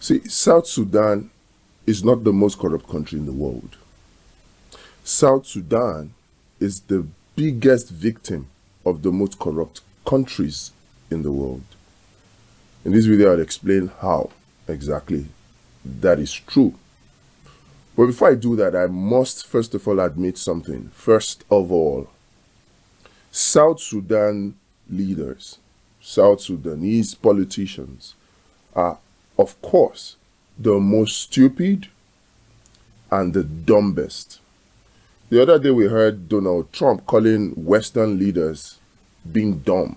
See, South Sudan is not the most corrupt country in the world. South Sudan is the biggest victim of the most corrupt countries in the world. In this video, I'll explain how exactly that is true. But before I do that, I must first of all admit something. First of all, South Sudan leaders, South Sudanese politicians are, of course, the most stupid and the dumbest. The other day we heard Donald Trump calling Western leaders being dumb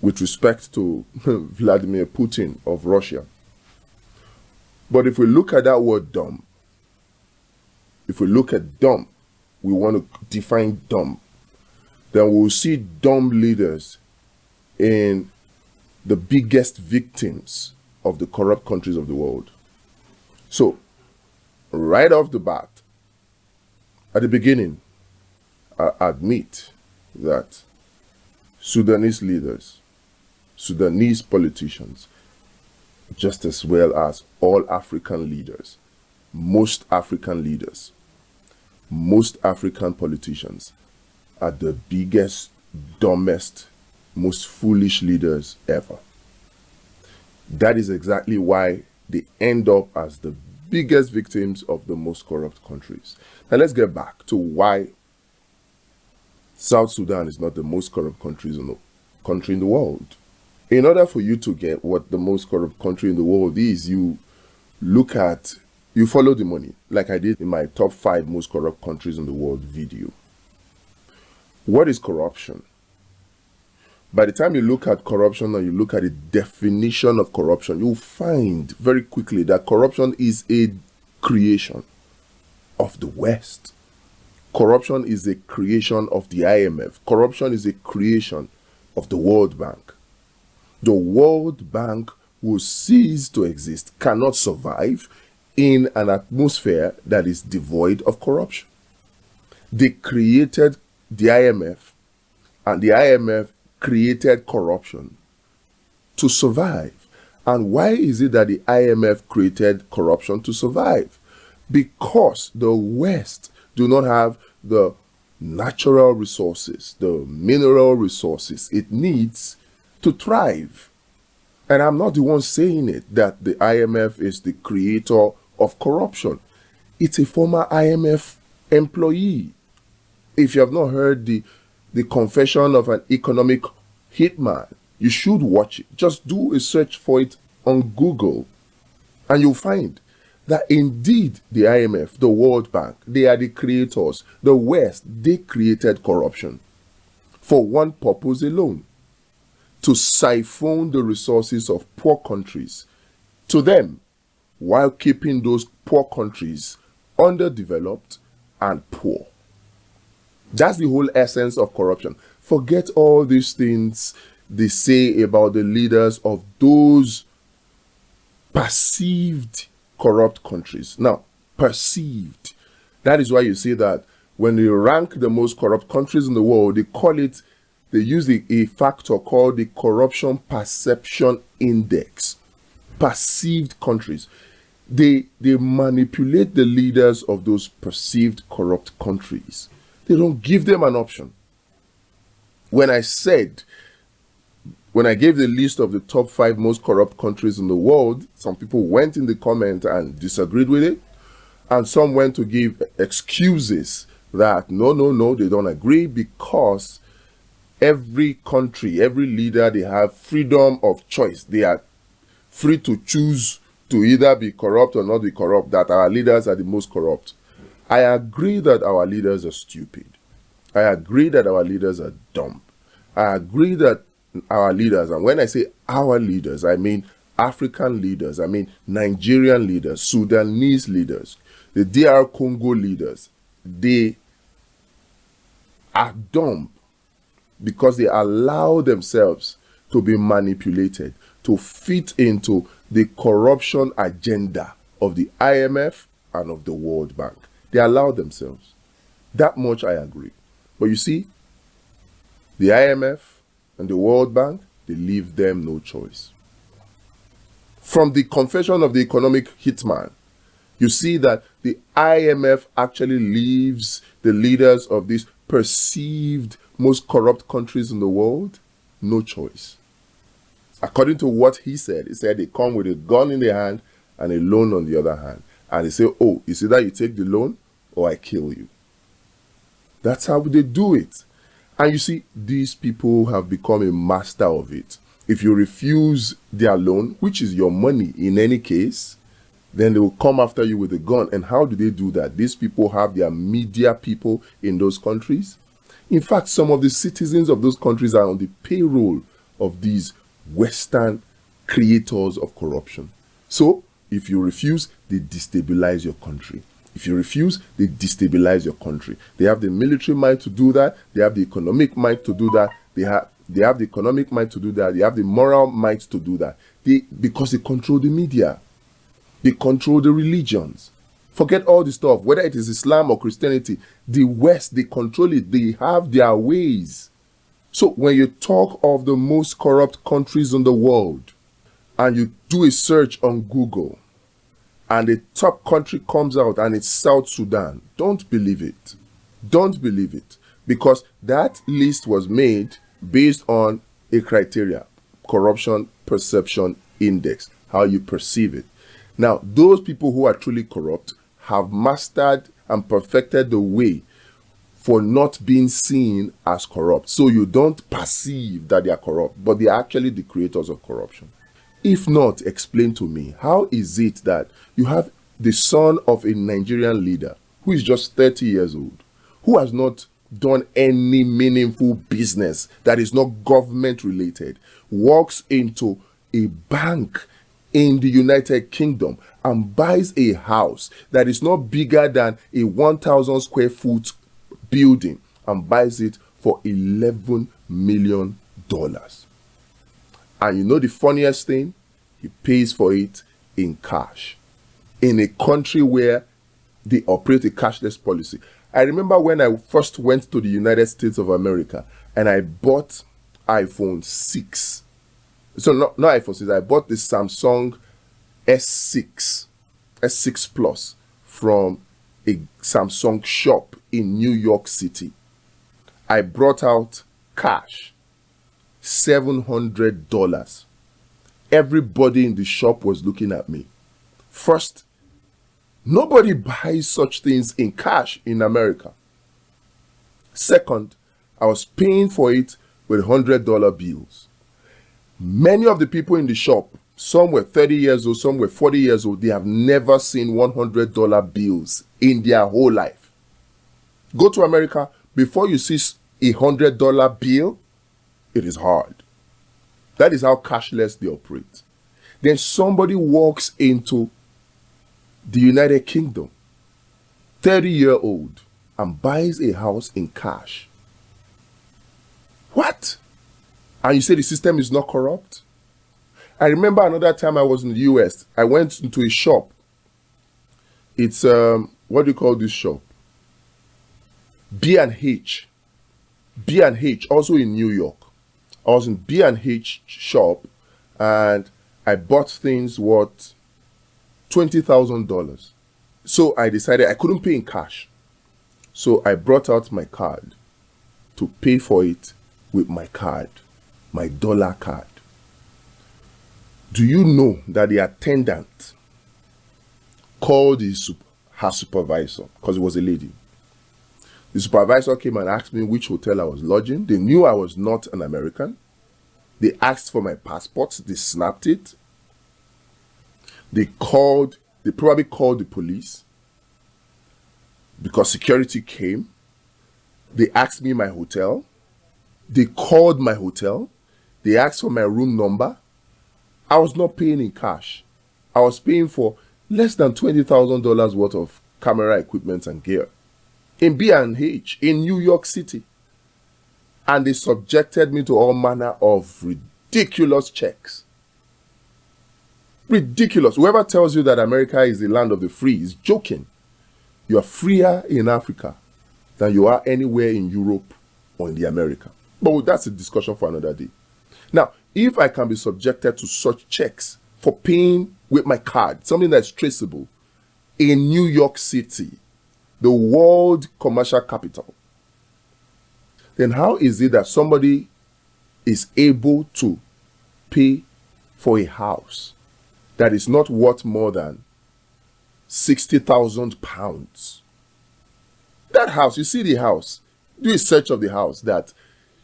with respect to Vladimir Putin of Russia. But if we look at that word dumb, if we look at dumb, we want to define dumb, then we'll see dumb leaders in the biggest victims of the corrupt countries of the world. So, right off the bat, at the beginning, I admit that Sudanese leaders, Sudanese politicians, just as well as all African leaders, most African politicians are the biggest, dumbest, most foolish leaders ever. That is exactly why they end up as the biggest victims of the most corrupt countries. Now let's get back to why South Sudan is not the most corrupt country in the world. In order for you to get what the most corrupt country in the world is, you follow the money, like I did in my top 5 most corrupt countries in the world video. What is corruption? By the time you look at corruption and you look at the definition of corruption, you'll find very quickly that corruption is a creation of the West. Corruption is a creation of the IMF. Corruption is a creation of the World Bank. The World Bank will cease to exist, cannot survive in an atmosphere that is devoid of corruption. They created the IMF, and the IMF created corruption to survive. And why is it that the IMF created corruption to survive? Because the West do not have the natural resources, the mineral resources it needs to thrive. And I'm not the one saying it, that the IMF is the creator of corruption. It's a former IMF employee. If you have not heard the confession of an economic hitman, you should watch it. Just do a search for it on Google and you'll find that indeed the IMF, the World Bank, they are the creators. The West, they created corruption for one purpose alone: to siphon the resources of poor countries to them, while keeping those poor countries underdeveloped and poor. That's the whole essence of corruption. Forget all these things they say about the leaders of those perceived corrupt countries. Now, perceived. That is why you see that when they rank the most corrupt countries in the world, they use a factor called the Corruption Perception Index. Perceived countries. They manipulate the leaders of those perceived corrupt countries. They don't give them an option. When I gave the list of the top 5 most corrupt countries in the world, some people went in the comment and disagreed with it. And some went to give excuses that no, they don't agree, because every country, every leader, they have freedom of choice. They are free to choose to either be corrupt or not be corrupt, that our leaders are the most corrupt. I agree that our leaders are stupid. I agree that our leaders are dumb. I agree that our leaders, and when I say our leaders, I mean African leaders, I mean Nigerian leaders, Sudanese leaders, the DR Congo leaders, they are dumb because they allow themselves to be manipulated, to fit into the corruption agenda of the IMF and of the World Bank. They allow themselves. That much I agree. But you see, the IMF and the World Bank, they leave them no choice. From the confession of the economic hitman, you see that the IMF actually leaves the leaders of these perceived most corrupt countries in the world no choice. According to what he said they come with a gun in their hand and a loan on the other hand. And they say, oh, it's either you take the loan or I kill you. That's how they do it. And you see, these people have become a master of it. If you refuse their loan, which is your money in any case, then they will come after you with a gun. And how do they do that? These people have their media people in those countries. In fact, some of the citizens of those countries are on the payroll of these Western creators of corruption. So, if you refuse, they destabilize your country. If you refuse, they destabilize your country. They have the military might to do that. They have the economic might to do that. They have the economic might to do that. They have the moral might to do that. Because they control the media. They control the religions. Forget all the stuff. Whether it is Islam or Christianity, the West, they control it. They have their ways. So when you talk of the most corrupt countries in the world, and you do a search on Google, and the top country comes out and it's South Sudan, don't believe it. Don't believe it. Because that list was made based on a criteria, corruption perception index, how you perceive it. Now, those people who are truly corrupt have mastered and perfected the way for not being seen as corrupt. So you don't perceive that they are corrupt, but they are actually the creators of corruption. If not, explain to me, how is it that you have the son of a Nigerian leader who is just 30 years old, who has not done any meaningful business that is not government related, walks into a bank in the United Kingdom and buys a house that is not bigger than a 1,000 square foot building and buys it for $11 million. And you know the funniest thing? He pays for it in cash. In a country where they operate a cashless policy. I remember when I first went to the United States of America and I bought iPhone 6. So not iPhone 6, I bought the Samsung S6 Plus from a Samsung shop in New York City. I brought out cash, $700. Everybody in the shop was looking at me. First, nobody buys such things in cash in America. Second, I was paying for it with $100 bills. Many of the people in the shop, some were 30 years old, some were 40 years old, they have never seen $100 bills in their whole life. Go to America, before you see a $100 bill, it is hard. That is how cashless they operate. Then somebody walks into the United Kingdom, 30-year-old, and buys a house in cash. What? And you say the system is not corrupt? I remember another time I was in the US. I went into a shop. It's, what do you call this shop? B&H. B&H, also in New York. I was in B&H shop and I bought things worth $20,000. So I decided I couldn't pay in cash. So I brought out my card to pay for it with my card, my dollar card. Do you know that the attendant called her supervisor, because it was a lady. The supervisor came and asked me which hotel I was lodging. They knew I was not an American. They asked for my passport. They snapped it. They probably called the police because security came. They asked me my hotel. They called my hotel. They asked for my room number. I was not paying in cash. I was paying for less than $20,000 worth of camera equipment and gear in B&H in New York City. And they subjected me to all manner of ridiculous checks. Ridiculous. Whoever tells you that America is the land of the free is joking. You are freer in Africa than you are anywhere in Europe or in the America. But that's a discussion for another day. Now, if I can be subjected to such checks for paying with my card, something that's traceable, in New York City, the world commercial capital, then how is it that somebody is able to pay for a house that is not worth more than £60,000? That house, you see the house, do a search of the house that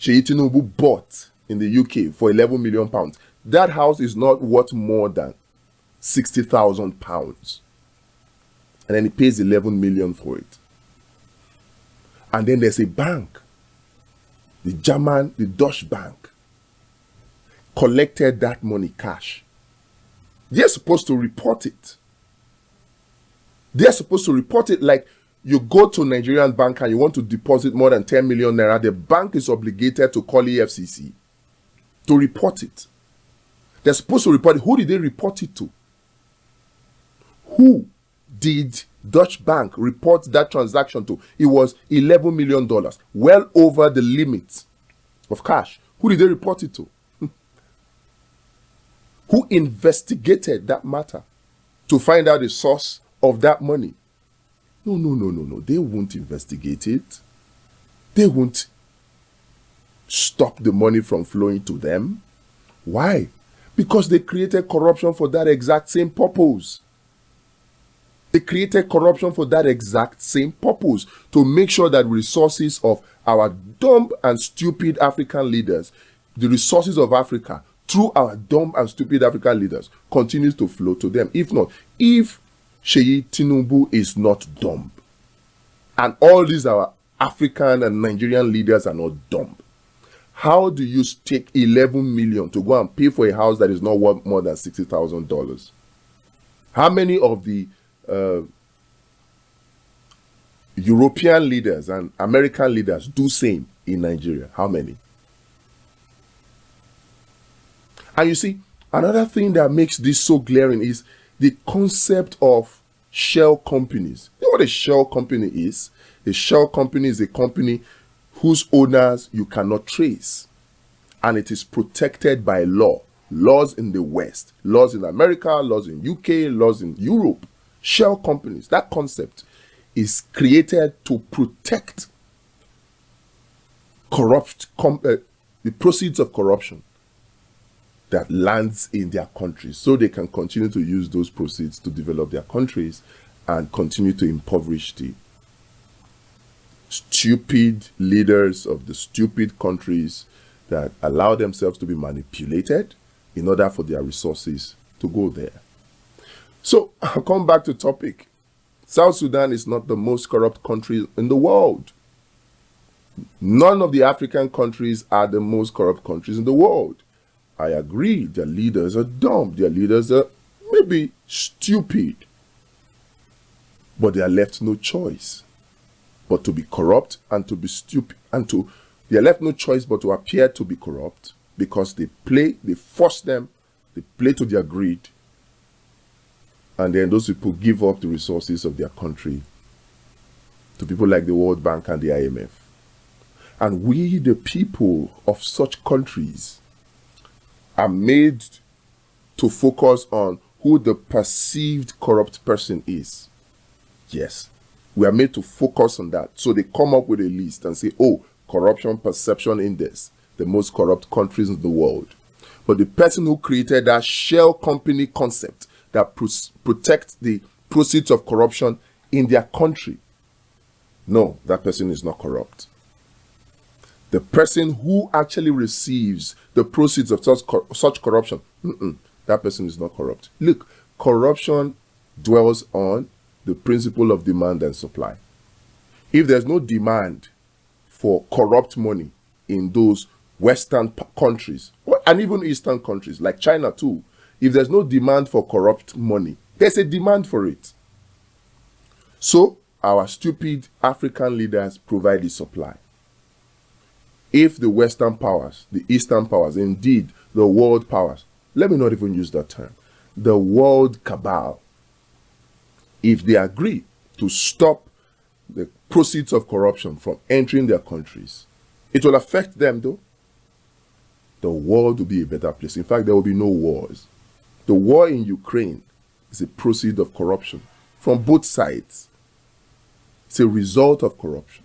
Seyi Tinubu bought in the UK for £11 million. That house is not worth more than £60,000. And then he pays 11 million for it. And then there's a bank, the Dutch bank, collected that money cash. They're supposed to report it. They're supposed to report it. Like you go to a Nigerian bank and you want to deposit more than 10 million naira, the bank is obligated to call EFCC to report it. They're supposed to report it. Who did they report it to? Who did Dutch bank report that transaction to? It was $11 million, well over the limit of cash. Who did they report it to? Who investigated that matter to find out the source of that money? No. They won't investigate it. They won't stop the money from flowing to them. Why? Because they created corruption for that exact same purpose. They created corruption for that exact same purpose, to make sure that resources of our dumb and stupid African leaders, the resources of Africa, through our dumb and stupid African leaders, continues to flow to them. If not, if Seyi Tinubu is not dumb, and all these our African and Nigerian leaders are not dumb, how do you take 11 million to go and pay for a house that is not worth more than $60,000? How many of the European leaders and American leaders do same in Nigeria? How many? And you see, another thing that makes this so glaring is the concept of shell companies. You know what a shell company is? A shell company is a company whose owners you cannot trace, and it is protected by law. Laws in the West, laws in America, laws in UK, laws in Europe. Shell companies, that concept is created to protect the proceeds of corruption that lands in their countries, so they can continue to use those proceeds to develop their countries and continue to impoverish the stupid leaders of the stupid countries that allow themselves to be manipulated in order for their resources to go there. So I'll come back to topic. South Sudan is not the most corrupt country in the world. None of the African countries are the most corrupt countries in the world. I agree, their leaders are dumb. Their leaders are maybe stupid. But they are left no choice but to be corrupt and to be stupid. They are left no choice but to appear to be corrupt, because they force them, they play to their greed. And then those people give up the resources of their country to people like the World Bank and the IMF. And we, the people of such countries, are made to focus on who the perceived corrupt person is. Yes, we are made to focus on that. So they come up with a list and say, oh, corruption perception index, the most corrupt countries in the world. But the person who created that shell company concept that protects the proceeds of corruption in their country, no, that person is not corrupt. The person who actually receives the proceeds of such corruption, that person is not corrupt. Look, corruption dwells on the principle of demand and supply. If there's no demand for corrupt money in those Western countries, and even Eastern countries like China too, if there's no demand for corrupt money, there's a demand for it. So our stupid African leaders provide the supply. If the Western powers, the Eastern powers, indeed the world powers, let me not even use that term, the world cabal, if they agree to stop the proceeds of corruption from entering their countries, it will affect them though. The world will be a better place. In fact, there will be no wars. The war in Ukraine is a proceed of corruption from both sides. It's a result of corruption.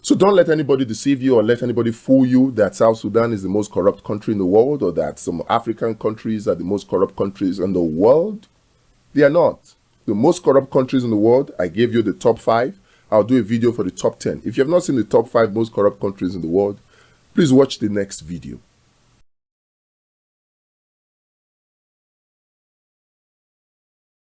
So don't let anybody deceive you or let anybody fool you that South Sudan is the most corrupt country in the world, or that some African countries are the most corrupt countries in the world. They are not. The most corrupt countries in the world, I gave you the top 5. I'll do a video for the top 10. If you have not seen the top 5 most corrupt countries in the world, please watch the next video.